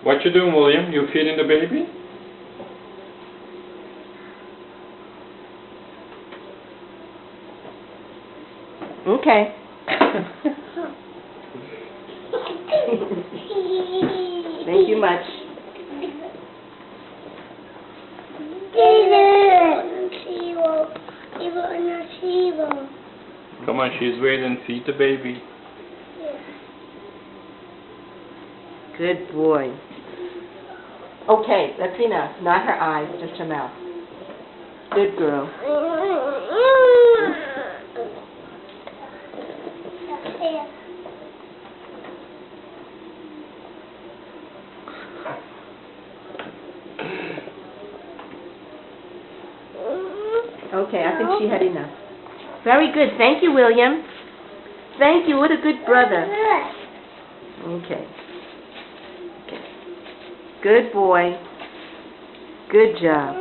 What you doing, William? You feeding the baby? Okay. Thank you much. Come on, she's waiting. Feed the baby. Good boy. Okay, that's enough. Not her eyes, just her mouth. Good girl. Okay, I think she had enough. Very good. Thank you, William. Thank you. What a good brother. Okay. Okay. Good boy. Good job.